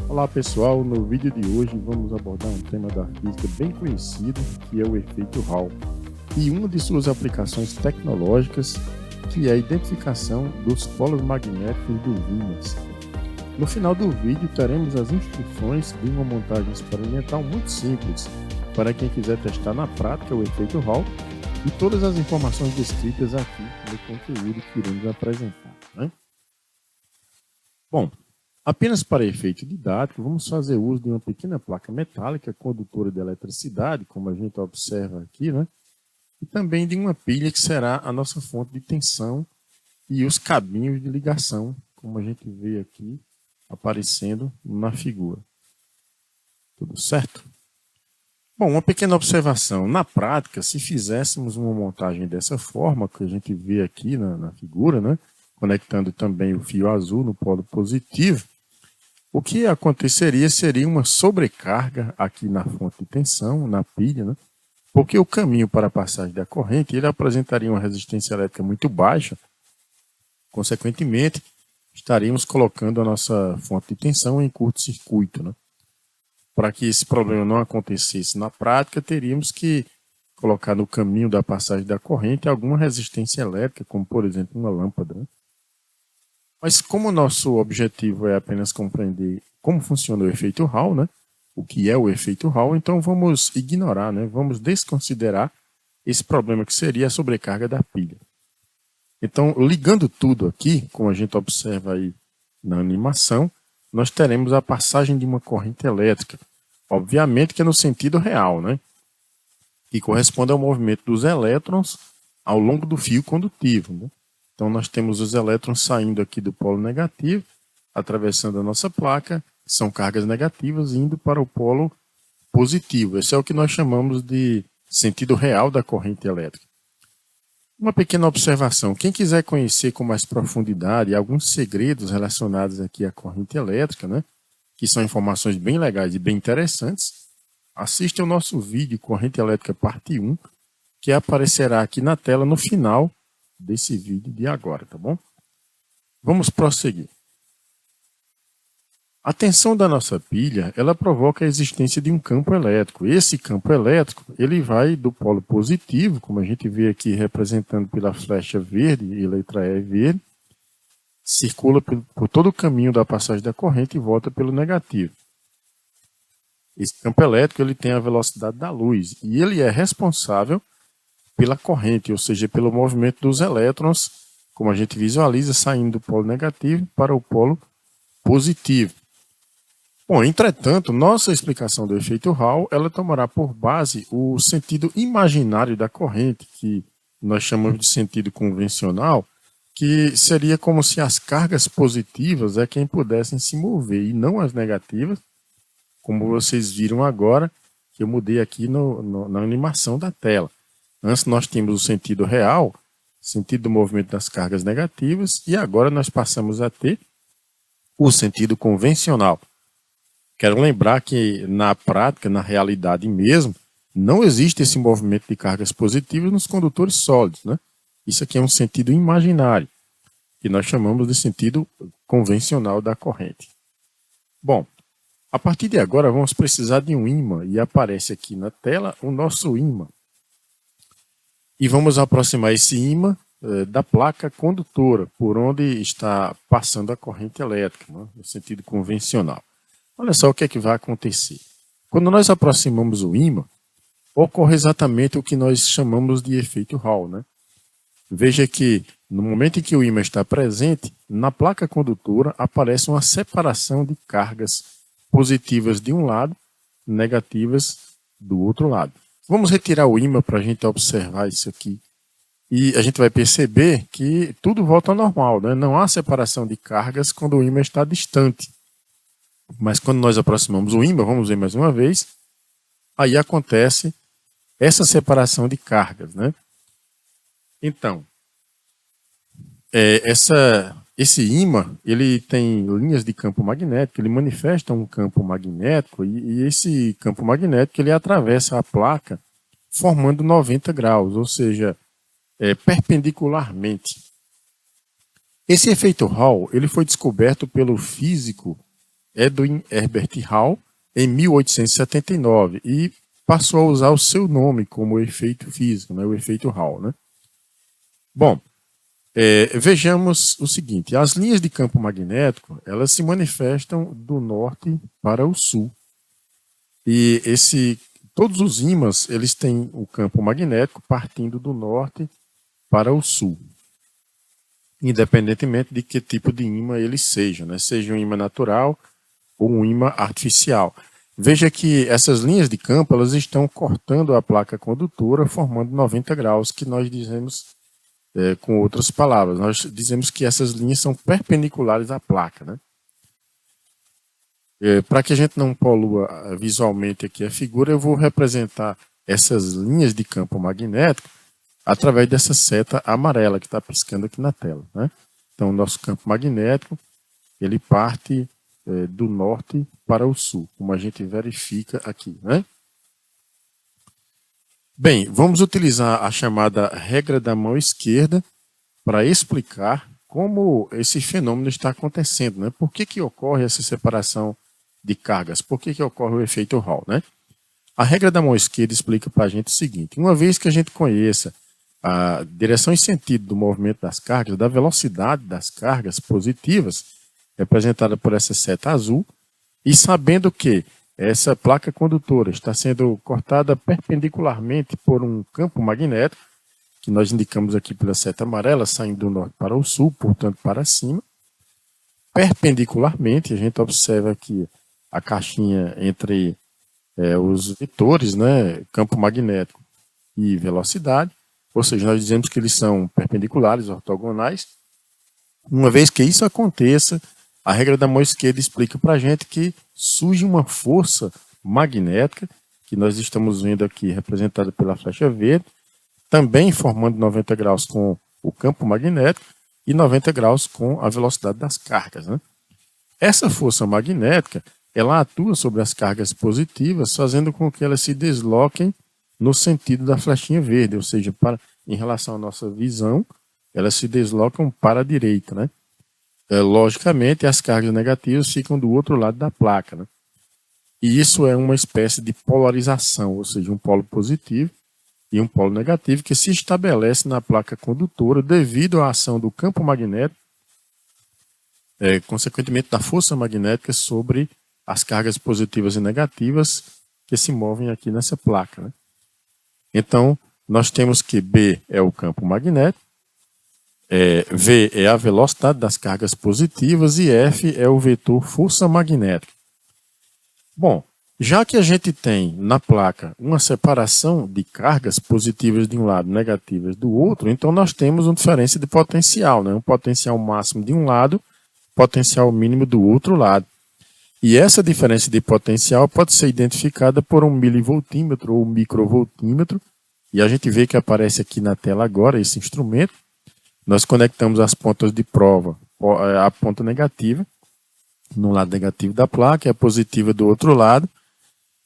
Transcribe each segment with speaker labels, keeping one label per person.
Speaker 1: Olá pessoal, no vídeo de hoje vamos abordar um tema da física bem conhecido, que é o efeito Hall, e uma de suas aplicações tecnológicas, que é a identificação dos polos magnéticos dos ímãs. No final do vídeo teremos as instruções de uma montagem experimental muito simples, para quem quiser testar na prática o efeito Hall, e todas as informações descritas aqui no conteúdo que iremos apresentar, né? Bom, apenas para efeito didático, vamos fazer uso de uma pequena placa metálica condutora de eletricidade, como a gente observa aqui, né? E também de uma pilha que será a nossa fonte de tensão e os cabinhos de ligação, como a gente vê aqui aparecendo na figura. Tudo certo? Bom, uma pequena observação. Na prática, se fizéssemos uma montagem dessa forma, que a gente vê aqui na figura, né? Conectando também o fio azul no polo positivo, o que aconteceria seria uma sobrecarga aqui na fonte de tensão, na pilha, né? Porque o caminho para a passagem da corrente ele apresentaria uma resistência elétrica muito baixa. Consequentemente, estaríamos colocando a nossa fonte de tensão em curto-circuito, né? Para que esse problema não acontecesse na prática, teríamos que colocar no caminho da passagem da corrente alguma resistência elétrica, como por exemplo uma lâmpada, né? Mas como o nosso objetivo é apenas compreender como funciona o efeito Hall, né? O que é o efeito Hall, então vamos ignorar, né? Vamos desconsiderar esse problema que seria a sobrecarga da pilha. Então, ligando tudo aqui, como a gente observa aí na animação, nós teremos a passagem de uma corrente elétrica, obviamente que é no sentido real, né? Que corresponde ao movimento dos elétrons ao longo do fio condutivo, né? Então, nós temos os elétrons saindo aqui do polo negativo, atravessando a nossa placa, que são cargas negativas, indo para o polo positivo. Esse é o que nós chamamos de sentido real da corrente elétrica. Uma pequena observação. Quem quiser conhecer com mais profundidade alguns segredos relacionados aqui à corrente elétrica, né, que são informações bem legais e bem interessantes, assista ao nosso vídeo Corrente Elétrica Parte 1, que aparecerá aqui na tela no final desse vídeo de agora, tá bom? Vamos prosseguir. A tensão da nossa pilha, ela provoca a existência de um campo elétrico. Esse campo elétrico, ele vai do polo positivo, como a gente vê aqui representando pela flecha verde e letra E verde, circula por todo o caminho da passagem da corrente e volta pelo negativo. Esse campo elétrico, ele tem a velocidade da luz e ele é responsável pela corrente, ou seja, pelo movimento dos elétrons, como a gente visualiza, saindo do polo negativo para o polo positivo. Bom, entretanto, nossa explicação do efeito Hall, ela tomará por base o sentido imaginário da corrente, que nós chamamos de sentido convencional, que seria como se as cargas positivas é quem pudessem se mover e não as negativas, como vocês viram agora, que eu mudei aqui na animação da tela. Antes nós tínhamos o sentido real, sentido do movimento das cargas negativas, e agora nós passamos a ter o sentido convencional. Quero lembrar que na prática, na realidade mesmo, não existe esse movimento de cargas positivas nos condutores sólidos, né? Isso aqui é um sentido imaginário, que nós chamamos de sentido convencional da corrente. Bom, a partir de agora vamos precisar de um ímã, e aparece aqui na tela o nosso ímã. E vamos aproximar esse ímã da placa condutora, por onde está passando a corrente elétrica, né? No sentido convencional. Olha só o que é que vai acontecer. Quando nós aproximamos o ímã, ocorre exatamente o que nós chamamos de efeito Hall, né? Veja que no momento em que o ímã está presente, na placa condutora aparece uma separação de cargas positivas de um lado, negativas do outro lado. Vamos retirar o ímã para a gente observar isso aqui. E a gente vai perceber que tudo volta ao normal, né? Não há separação de cargas quando o ímã está distante. Mas quando nós aproximamos o ímã, vamos ver mais uma vez, aí acontece essa separação de cargas, né? Então, esse ímã, ele tem linhas de campo magnético, ele manifesta um campo magnético e esse campo magnético ele atravessa a placa formando 90 graus, ou seja, perpendicularmente. Esse efeito Hall ele foi descoberto pelo físico Edwin Herbert Hall em 1879 e passou a usar o seu nome como efeito físico, né, o efeito Hall, né? Bom, vejamos o seguinte: as linhas de campo magnético elas se manifestam do norte para o sul e todos os ímãs eles têm o campo magnético partindo do norte para o sul, independentemente de que tipo de ímã ele seja, né? Seja um ímã natural ou um ímã artificial. Veja que essas linhas de campo elas estão cortando a placa condutora, formando 90 graus, que nós dizemos, com outras palavras, nós dizemos que essas linhas são perpendiculares à placa, né? Para que a gente não polua visualmente aqui a figura, eu vou representar essas linhas de campo magnético através dessa seta amarela que está piscando aqui na tela, né? Então, o nosso campo magnético ele parte do norte para o sul, como a gente verifica aqui, né? Bem, vamos utilizar a chamada regra da mão esquerda para explicar como esse fenômeno está acontecendo, né? Por que ocorre essa separação de cargas? Por que ocorre o efeito Hall, né? A regra da mão esquerda explica para a gente o seguinte: uma vez que a gente conheça a direção e sentido do movimento das cargas, da velocidade das cargas positivas, representada por essa seta azul, e sabendo que essa placa condutora está sendo cortada perpendicularmente por um campo magnético, que nós indicamos aqui pela seta amarela, saindo do norte para o sul, portanto para cima, perpendicularmente, a gente observa aqui a caixinha entre os vetores, né, campo magnético e velocidade, ou seja, nós dizemos que eles são perpendiculares, ortogonais. Uma vez que isso aconteça, a regra da mão esquerda explica para a gente que surge uma força magnética, que nós estamos vendo aqui representada pela flecha verde, também formando 90 graus com o campo magnético e 90 graus com a velocidade das cargas, né? Essa força magnética ela atua sobre as cargas positivas, fazendo com que elas se desloquem no sentido da flechinha verde, ou seja, em relação à nossa visão, elas se deslocam para a direita, né? Logicamente, as cargas negativas ficam do outro lado da placa, né? E isso é uma espécie de polarização, ou seja, um polo positivo e um polo negativo que se estabelece na placa condutora devido à ação do campo magnético, consequentemente da força magnética sobre as cargas positivas e negativas que se movem aqui nessa placa, né? Então, nós temos que B é o campo magnético, V é a velocidade das cargas positivas e F é o vetor força magnética. Bom, já que a gente tem na placa uma separação de cargas positivas de um lado, negativas do outro, então nós temos uma diferença de potencial, né? Um potencial máximo de um lado, potencial mínimo do outro lado. E essa diferença de potencial pode ser identificada por um milivoltímetro ou microvoltímetro, e a gente vê que aparece aqui na tela agora esse instrumento. Nós conectamos as pontas de prova, a ponta negativa no lado negativo da placa e a positiva do outro lado,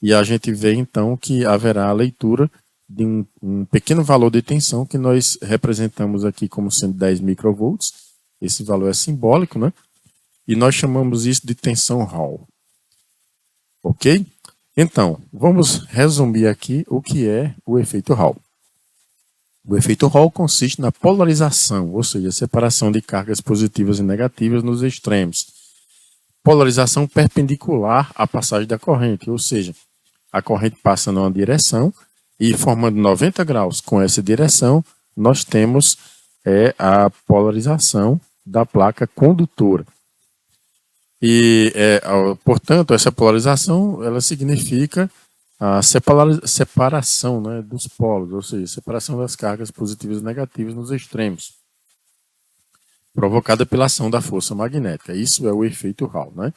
Speaker 1: e a gente vê então que haverá a leitura de um pequeno valor de tensão que nós representamos aqui como sendo 10 microvolts. Esse valor é simbólico, né? E nós chamamos isso de tensão Hall. Ok? Então, vamos resumir aqui o que é o efeito Hall. O efeito Hall consiste na polarização, ou seja, a separação de cargas positivas e negativas nos extremos. Polarização perpendicular à passagem da corrente, ou seja, a corrente passa numa direção e formando 90 graus com essa direção, nós temos a polarização da placa condutora. E, portanto, essa polarização ela significa a separação, né, dos polos, ou seja, separação das cargas positivas e negativas nos extremos, provocada pela ação da força magnética. Isso é o efeito Hall, né?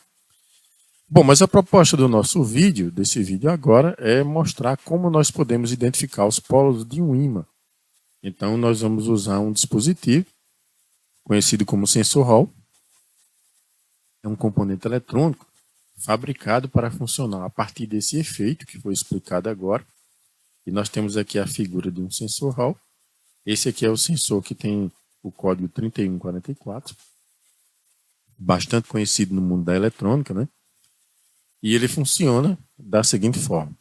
Speaker 1: Bom, mas a proposta do nosso vídeo, desse vídeo agora, é mostrar como nós podemos identificar os polos de um ímã. Então, nós vamos usar um dispositivo conhecido como sensor Hall. É um componente eletrônico fabricado para funcionar a partir desse efeito que foi explicado agora. E nós temos aqui a figura de um sensor Hall. Esse aqui é o sensor que tem o código 3144, bastante conhecido no mundo da eletrônica, né? E ele funciona da seguinte forma.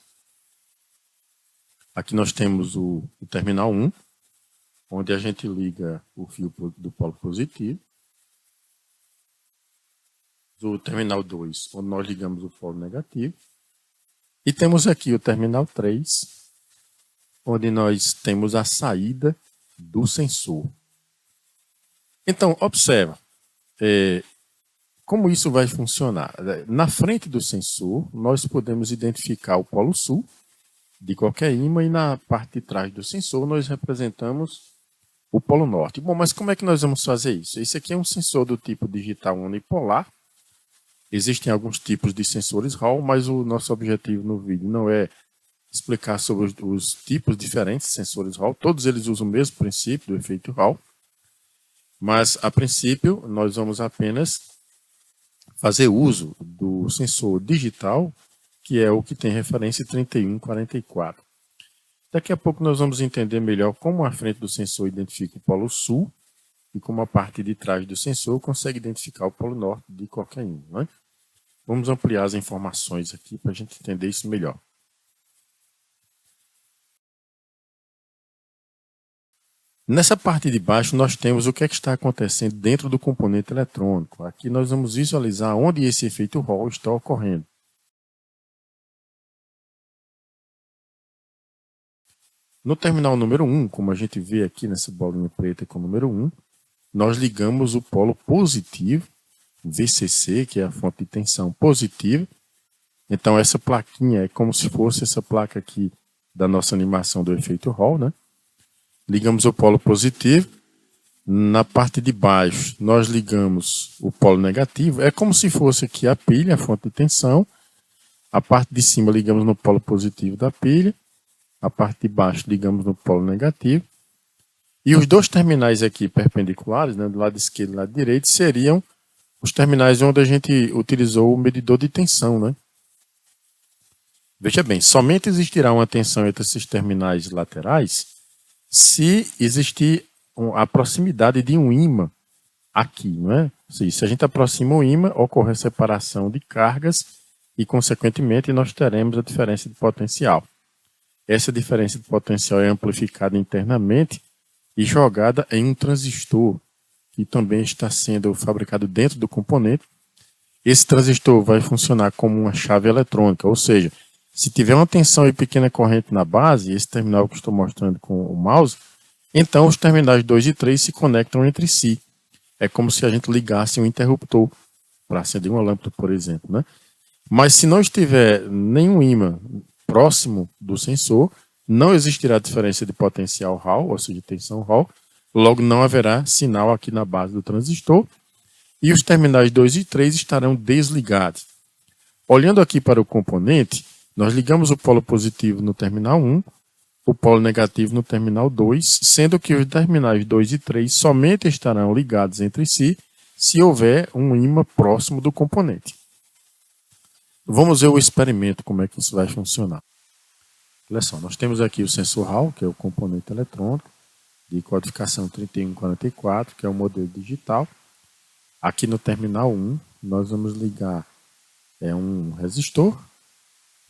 Speaker 1: Aqui nós temos o terminal 1, onde a gente liga o fio do polo positivo. O terminal 2, onde nós ligamos o polo negativo. E temos aqui o terminal 3, onde nós temos a saída do sensor. Então, observa como isso vai funcionar. Na frente do sensor, nós podemos identificar o polo sul de qualquer ímã e na parte de trás do sensor nós representamos o polo norte. Bom, mas como é que nós vamos fazer isso? Esse aqui é um sensor do tipo digital unipolar. Existem alguns tipos de sensores Hall, mas o nosso objetivo no vídeo não é explicar sobre os tipos diferentes de sensores Hall. Todos eles usam o mesmo princípio do efeito Hall. Mas, a princípio, nós vamos apenas fazer uso do sensor digital, que é o que tem referência 3144. Daqui a pouco nós vamos entender melhor como a frente do sensor identifica o polo sul e como a parte de trás do sensor consegue identificar o polo norte de qualquer ímã, né? Vamos ampliar as informações aqui para a gente entender isso melhor. Nessa parte de baixo nós temos o que está acontecendo dentro do componente eletrônico. Aqui nós vamos visualizar onde esse efeito Hall está ocorrendo. No terminal número 1, como a gente vê aqui nessa bolinha preta com o número 1, nós ligamos o polo positivo, VCC, que é a fonte de tensão positiva. Então essa plaquinha é como se fosse essa placa aqui da nossa animação do efeito Hall, né? Ligamos o polo positivo. Na parte de baixo, nós ligamos o polo negativo. É como se fosse aqui a pilha, a fonte de tensão. A parte de cima ligamos no polo positivo da pilha. A parte de baixo ligamos no polo negativo. E os dois terminais aqui perpendiculares, né, do lado esquerdo e do lado direito, seriam os terminais onde a gente utilizou o medidor de tensão, né? Veja bem, somente existirá uma tensão entre esses terminais laterais se existir a proximidade de um ímã aqui, não é? Se a gente aproxima o ímã, ocorre a separação de cargas e, consequentemente, nós teremos a diferença de potencial. Essa diferença de potencial é amplificada internamente e jogada em um transistor, que também está sendo fabricado dentro do componente. Esse transistor vai funcionar como uma chave eletrônica, ou seja, se tiver uma tensão e pequena corrente na base, esse terminal que estou mostrando com o mouse, então os terminais 2 e 3 se conectam entre si. É como se a gente ligasse um interruptor para acender uma lâmpada, por exemplo, né? Mas se não estiver nenhum ímã próximo do sensor, não existirá diferença de potencial Hall, ou seja, tensão Hall, logo não haverá sinal aqui na base do transistor, e os terminais 2 e 3 estarão desligados. Olhando aqui para o componente, nós ligamos o polo positivo no terminal 1, o polo negativo no terminal 2, sendo que os terminais 2 e 3 somente estarão ligados entre si se houver um ímã próximo do componente. Vamos ver o experimento, como é que isso vai funcionar. Olha só, nós temos aqui o sensor Hall, que é o componente eletrônico, de codificação 3144, que é o modelo digital. Aqui no terminal 1, nós vamos ligar um resistor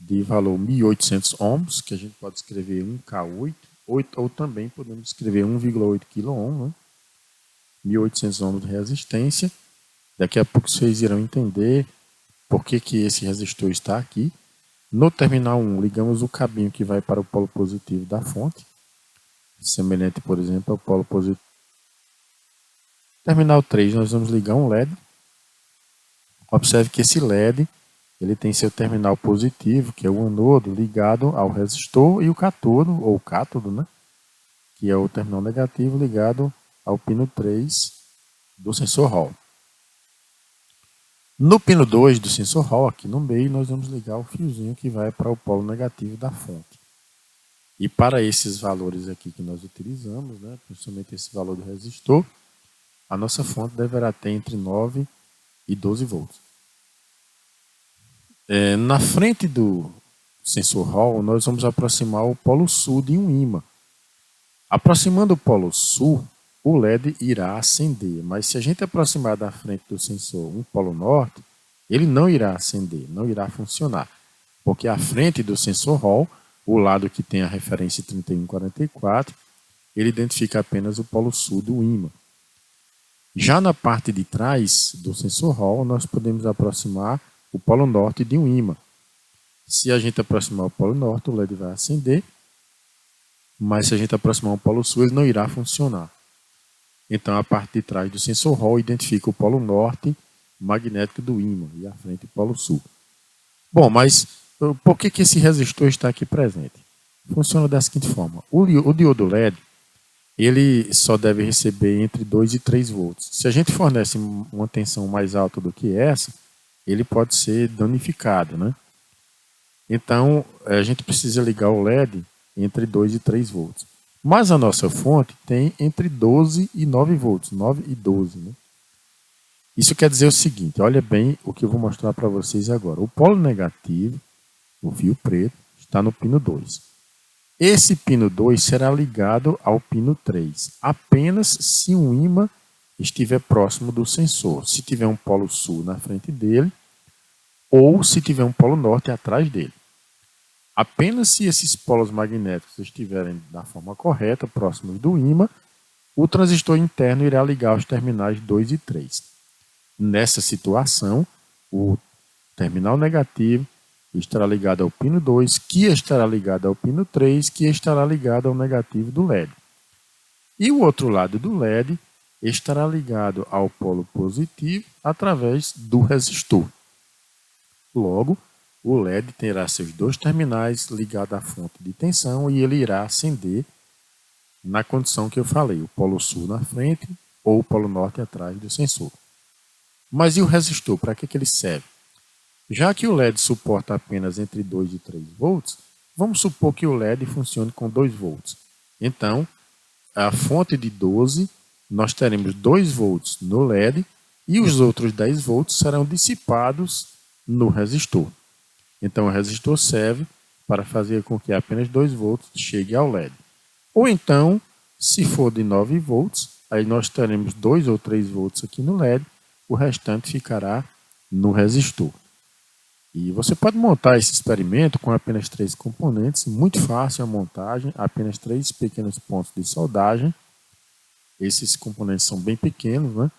Speaker 1: de valor 1800 ohms, que a gente pode escrever 1K8, ou também podemos escrever 1,8 kΩ, né? 1800 ohms de resistência. Daqui a pouco vocês irão entender por que esse resistor está aqui. No terminal 1, ligamos o cabinho que vai para o polo positivo da fonte, semelhante, por exemplo, ao polo positivo. Terminal 3, nós vamos ligar um LED. Observe que esse LED ele tem seu terminal positivo, que é o anodo, ligado ao resistor, e o cátodo, ou cátodo, né? Que é o terminal negativo ligado ao pino 3 do sensor Hall. No pino 2 do sensor Hall, aqui no meio, nós vamos ligar o fiozinho que vai para o polo negativo da fonte. E para esses valores aqui que nós utilizamos, né, principalmente esse valor do resistor, a nossa fonte deverá ter entre 9 e 12 volts. Na frente do sensor Hall, nós vamos aproximar o polo sul de um ímã. Aproximando o polo sul, o LED irá acender, mas se a gente aproximar da frente do sensor um polo norte, ele não irá acender, não irá funcionar, porque à frente do sensor Hall, o lado que tem a referência 3144, ele identifica apenas o polo sul do ímã. Já na parte de trás do sensor Hall, nós podemos aproximar o polo norte de um ímã. Se a gente aproximar o polo norte, o LED vai acender, mas se a gente aproximar o polo sul, ele não irá funcionar. Então, a parte de trás do sensor Hall identifica o polo norte magnético do ímã e à frente o polo sul. Bom, mas por que esse resistor está aqui presente? Funciona da seguinte forma. O diodo LED, ele só deve receber entre 2 e 3 volts. Se a gente fornece uma tensão mais alta do que essa, ele pode ser danificado, né? Então, a gente precisa ligar o LED entre 2 e 3 volts. Mas a nossa fonte tem entre 12 e 9 volts, 9 e 12. Né? Isso quer dizer o seguinte, olha bem o que eu vou mostrar para vocês agora. O polo negativo, o fio preto, está no pino 2. Esse pino 2 será ligado ao pino 3, apenas se um ímã estiver próximo do sensor, se tiver um polo sul na frente dele, ou se tiver um polo norte atrás dele. Apenas se esses polos magnéticos estiverem da forma correta, próximos do ímã, o transistor interno irá ligar os terminais 2 e 3. Nessa situação, o terminal negativo estará ligado ao pino 2, que estará ligado ao pino 3, que estará ligado ao negativo do LED. E o outro lado do LED estará ligado ao polo positivo através do resistor. Logo, o LED terá seus 2 terminais ligados à fonte de tensão e ele irá acender na condição que eu falei, o polo sul na frente ou o polo norte atrás do sensor. Mas e o resistor, para que ele serve? Já que o LED suporta apenas entre 2 e 3 volts, vamos supor que o LED funcione com 2 volts. Então, a fonte de 12, nós teremos 2 volts no LED e os outros 10 volts serão dissipados no resistor. Então, o resistor serve para fazer com que apenas 2 volts chegue ao LED. Ou então, se for de 9 volts, aí nós teremos 2 ou 3 volts aqui no LED, o restante ficará no resistor. E você pode montar esse experimento com apenas 3 componentes, muito fácil a montagem, apenas 3 pequenos pontos de soldagem. Esses componentes são bem pequenos, né?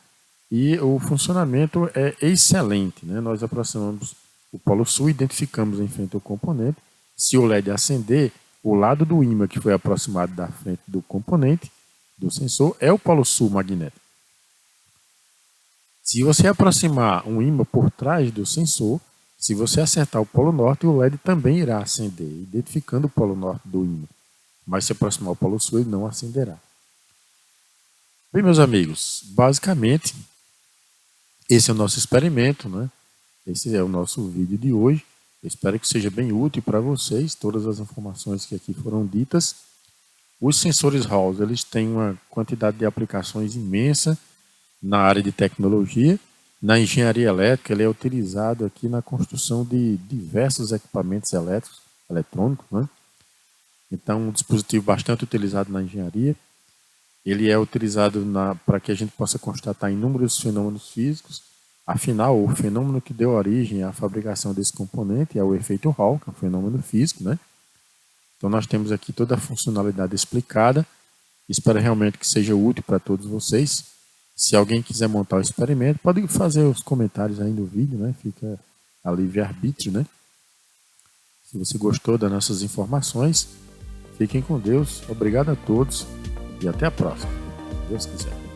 Speaker 1: E o funcionamento é excelente, né? Nós aproximamos o polo sul, identificamos em frente ao componente. Se o LED acender, o lado do ímã que foi aproximado da frente do componente, do sensor, é o polo sul magnético. Se você aproximar um ímã por trás do sensor, se você acertar o polo norte, o LED também irá acender, identificando o polo norte do ímã. Mas se aproximar o polo sul, ele não acenderá. Bem, meus amigos, basicamente, esse é o nosso experimento, né? Esse é o nosso vídeo de hoje. Eu espero que seja bem útil para vocês, todas as informações que aqui foram ditas. Os sensores Hall, eles têm uma quantidade de aplicações imensa na área de tecnologia. Na engenharia elétrica, ele é utilizado aqui na construção de diversos equipamentos eletrônicos, né? Então, um dispositivo bastante utilizado na engenharia. Ele é utilizado para que a gente possa constatar inúmeros fenômenos físicos. Afinal, o fenômeno que deu origem à fabricação desse componente é o efeito Hall, que é um fenômeno físico, né? Então, nós temos aqui toda a funcionalidade explicada. Espero realmente que seja útil para todos vocês. Se alguém quiser montar o experimento, pode fazer os comentários aí no vídeo, né? Fica a livre-arbítrio, né? Se você gostou das nossas informações, fiquem com Deus. Obrigado a todos e até a próxima, se Deus quiser.